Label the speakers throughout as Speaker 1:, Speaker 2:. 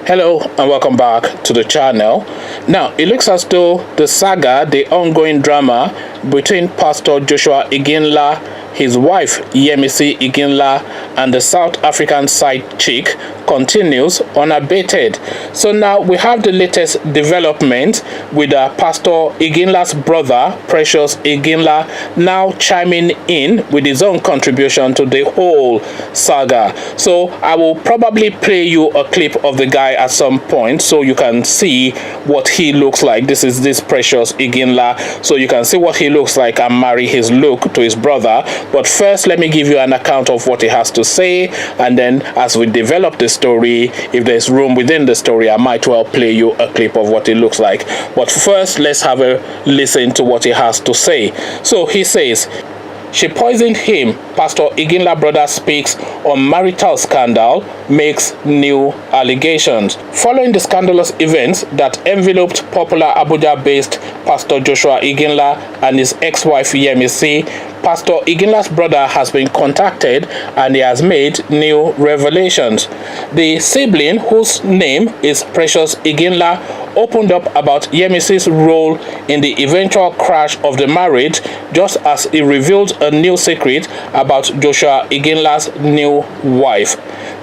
Speaker 1: Hello and welcome back to the channel. Now, it looks as though the saga, the ongoing drama between Pastor Joshua Iginla, his wife Yemisi Iginla, and the South African side chick continues unabated. So now we have the latest development with Pastor Iginla's brother, Precious Iginla, now chiming in with his own contribution to the whole saga. So I will probably play you a clip of the guy at some point so you can see what he looks like. This is this Precious Iginla, so you can see what he looks like and marry his look to his brother. But first, let me give you an account of what he has to say, and then as we develop the story, if there's room within the story, I might well play you a clip of what it looks like. But first, let's have a listen to what he has to say. So he says, "She poisoned him. Pastor Iginla brother speaks on marital scandal, makes new allegations." Following the scandalous events that enveloped popular Abuja-based Pastor Joshua Iginla and his ex-wife Yemisi, Pastor Iginla's brother has been contacted and he has made new revelations. The sibling, whose name is Precious Iginla, opened up about Yemisi's role in the eventual crash of the marriage, just as he revealed a new secret about Joshua Iginla's new wife.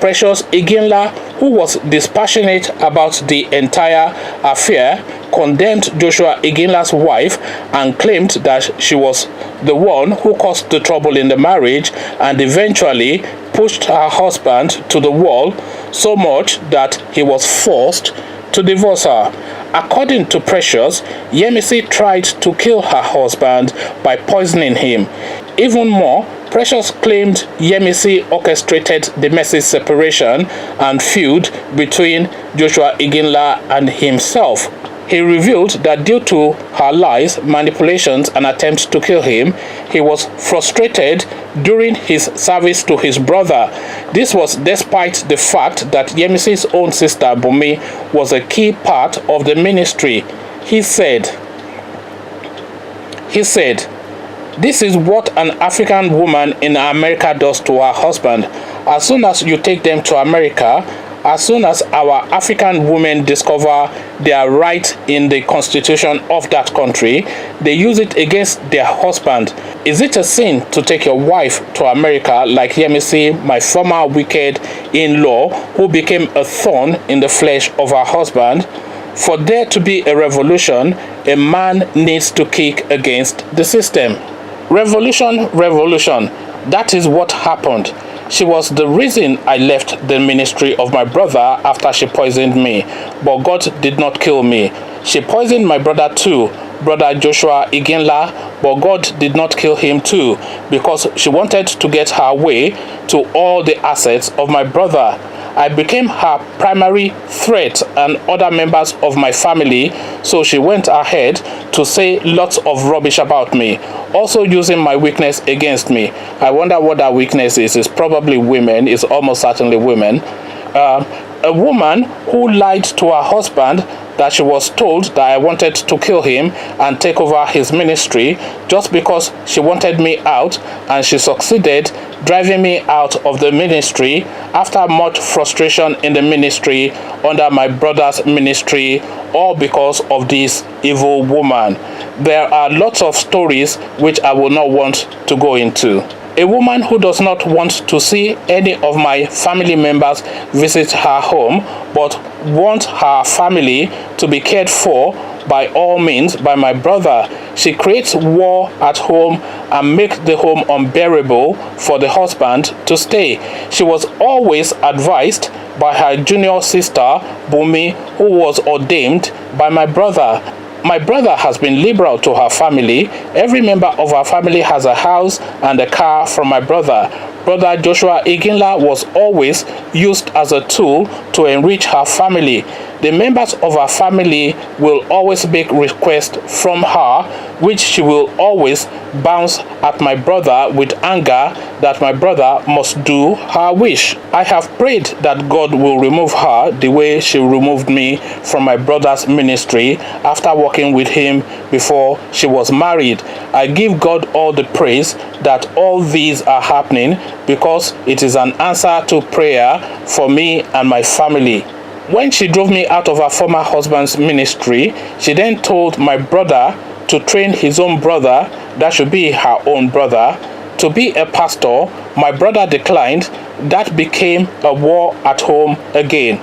Speaker 1: Precious Iginla, who was dispassionate about the entire affair, condemned Joshua Iginla's wife and claimed that she was the one who caused the trouble in the marriage and eventually pushed her husband to the wall so much that he was forced to divorce her. According to Precious, Yemisi tried to kill her husband by poisoning him. Even more, Precious claimed Yemisi orchestrated the messy separation and feud between Joshua Iginla and himself. He revealed that due to her lies, manipulations, and attempts to kill him, he was frustrated during his service to his brother. This was despite the fact that Yemisi's own sister Bumi was a key part of the ministry. He said, "This is what an African woman in America does to her husband. As soon as you take them to America, as soon as our African women discover their right in the constitution of that country, they use it against their husband. Is it a sin to take your wife to America like Yemisi, my former wicked in-law, who became a thorn in the flesh of her husband? For there to be a revolution, a man needs to kick against the system." Revolution, revolution. That is what happened. She was the reason I left the ministry of my brother after she poisoned me. But God did not kill me. She poisoned my brother too, brother Joshua Iginla, but God did not kill him too, because she wanted to get her way to all the assets of my brother. I became her primary threat and other members of my family, so she went ahead to say lots of rubbish about me, also using my weakness against me. I wonder what that weakness is. It's probably women. It's almost certainly women. A woman who lied to her husband that she was told that I wanted to kill him and take over his ministry just because she wanted me out, and she succeeded driving me out of the ministry after much frustration in the ministry under my brother's ministry, all because of this evil woman. There are lots of stories which I will not want to go into. A woman who does not want to see any of my family members visit her home, but wants her family to be cared for by all means by my brother. She creates war at home and makes the home unbearable for the husband to stay. She was always advised by her junior sister, Bumi, who was ordained by my brother. My brother has been liberal to her family. Every member of her family has a house and a car from my brother. Brother Joshua Iginla was always used as a tool to enrich her family. The members of her family will always make requests from her, which she will always bounce at my brother with anger that my brother must do her wish. I have prayed that God will remove her the way she removed me from my brother's ministry after working with him before she was married. I give God all the praise that all these are happening because it is an answer to prayer for me and my family. When she drove me out of her former husband's ministry, she then told my brother to train his own brother, that should be her own brother, to be a pastor. My brother declined. That became a war at home again.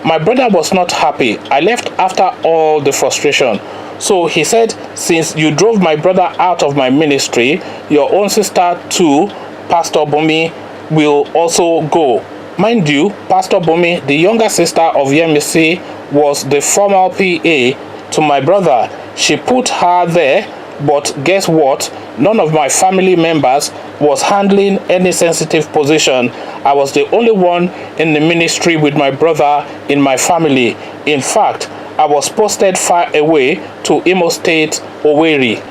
Speaker 1: My brother was not happy. I left after all the frustration. So he said, since you drove my brother out of my ministry, your own sister too, Pastor Bumi, will also go. Mind you, Pastor Bumi, the younger sister of Yemisi, was the former PA to my brother. She put her there, but guess what? None of my family members was handling any sensitive position. I was the only one in the ministry with my brother in my family. In fact, I was posted far away to Imo State, Owerri.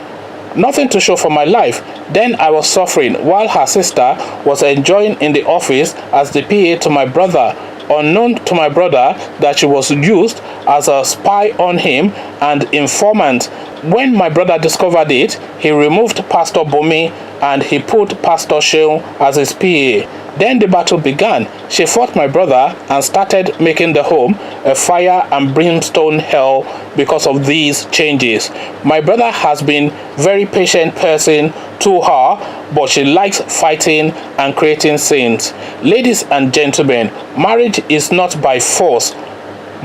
Speaker 1: Nothing to show for my life. Then I was suffering while her sister was enjoying in the office as the PA to my brother, unknown to my brother that she was used as a spy on him and informant. When my brother discovered it, he removed Pastor Bumi and he put Pastor Sheung as his PA. Then the battle began. She fought my brother and started making the home a fire and brimstone hell because of these changes. My brother has been very patient person to her, but she likes fighting and creating scenes. Ladies and gentlemen, marriage is not by force,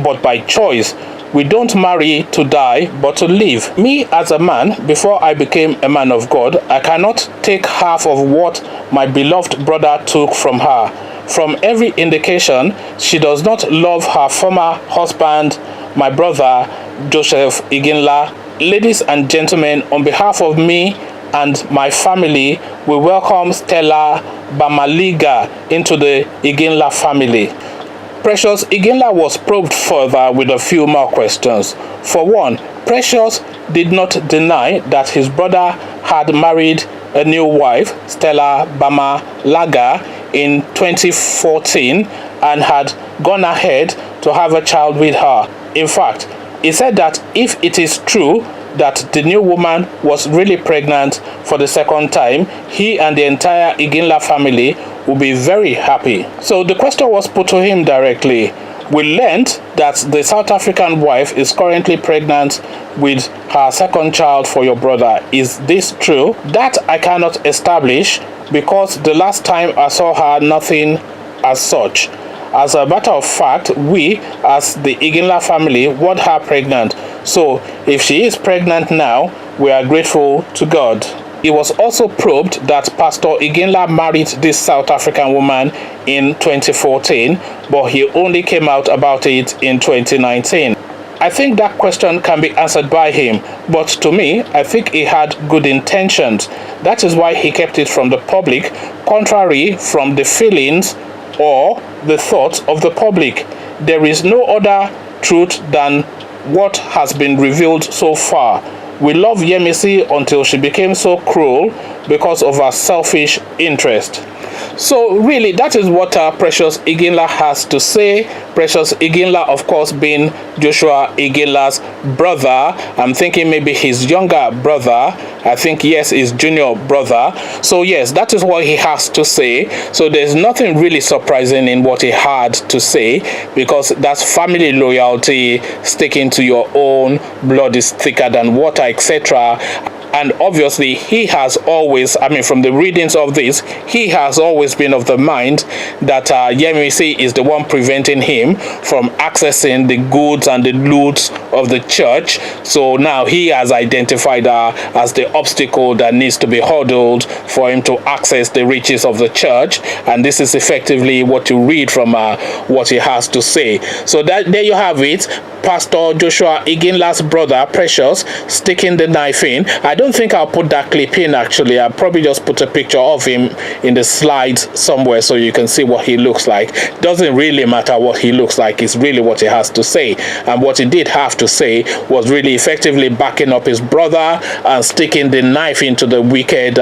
Speaker 1: but by choice. We don't marry to die, but to live. Me as a man, before I became a man of God, I cannot take half of what my beloved brother took from her. From every indication, she does not love her former husband, my brother, Joseph Iginla. Ladies and gentlemen, on behalf of me and my family, we welcome Stella Bamaliga into the Iginla family. Precious Iginla was probed further with a few more questions. For one, Precious did not deny that his brother had married a new wife, Stella Bamalaga, in 2014 and had gone ahead to have a child with her. In fact, he said that if it is true that the new woman was really pregnant for the second time, he and the entire Iginla family will be very happy. So the question was put to him directly. We learned that the South African wife is currently pregnant with her second child for your brother. Is this true? That I cannot establish because the last time I saw her, nothing as such. As a matter of fact, we, as the Iginla family, want her pregnant. So, if she is pregnant now, we are grateful to God. It was also probed that Pastor Iginla married this South African woman in 2014, but he only came out about it in 2019. I think that question can be answered by him, but to me, I think he had good intentions. That is why he kept it from the public, contrary from the feelings or the thoughts of the public. There is no other truth than what has been revealed so far. We love Yemisi until she became so cruel because of her selfish interest. So really, that is what Precious Iginla has to say. Precious Iginla, of course, being Joshua Iginla's brother. I'm thinking maybe his younger brother. I think, yes, his junior brother. So yes, that is what he has to say. So there's nothing really surprising in what he had to say, because that's family loyalty, sticking to your own, blood is thicker than water, etc. And obviously, he has always, from the readings of this, he has always been of the mind that Yemisi is the one preventing him from accessing the goods and the loot of the church. So now he has identified her as the obstacle that needs to be hurdled for him to access the riches of the church. And this is effectively what you read from what he has to say. So there you have it. Pastor Joshua Iginla's brother, Precious, sticking the knife in. I don't think I'll put that clip in, actually. I'll probably just put a picture of him in the slides somewhere so you can see what he looks like. Doesn't really matter what he looks like, it's really what he has to say. And what he did have to say was really effectively backing up his brother and sticking the knife into the wicked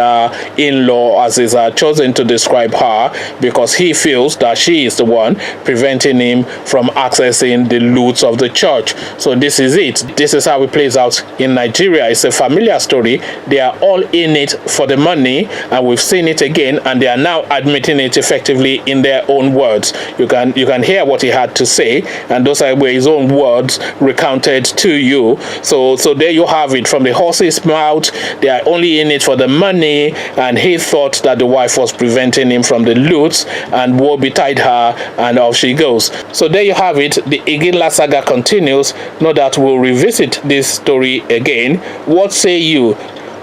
Speaker 1: in-law, as is chosen to describe her, because he feels that she is the one preventing him from accessing the loot of the church. So this is it. This is how it plays out in Nigeria. It's a familiar story effectively. They are all in it for the money, and we've seen it again, and they are now admitting it effectively in their own words. You can hear what he had to say, and those were his own words recounted to you. So there you have it, from the horse's mouth. They are only in it for the money, and he thought that the wife was preventing him from the loot, and woe betide her, and off she goes. So there you have it. The Iginla saga continues. No doubt we'll revisit this story again. What say you?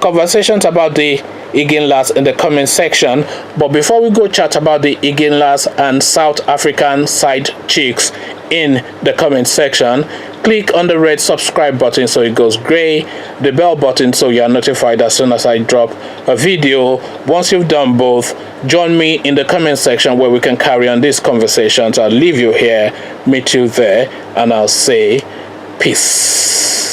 Speaker 1: Conversations about the Iginlas in the comment section. But before we go chat about the Iginlas and South African side chicks in the comment section, click on the red subscribe button so it goes gray, the bell button so you are notified as soon as I drop a video. Once you've done both, join me in the comment section where we can carry on these conversations. I'll leave you here, meet you there, and I'll say peace.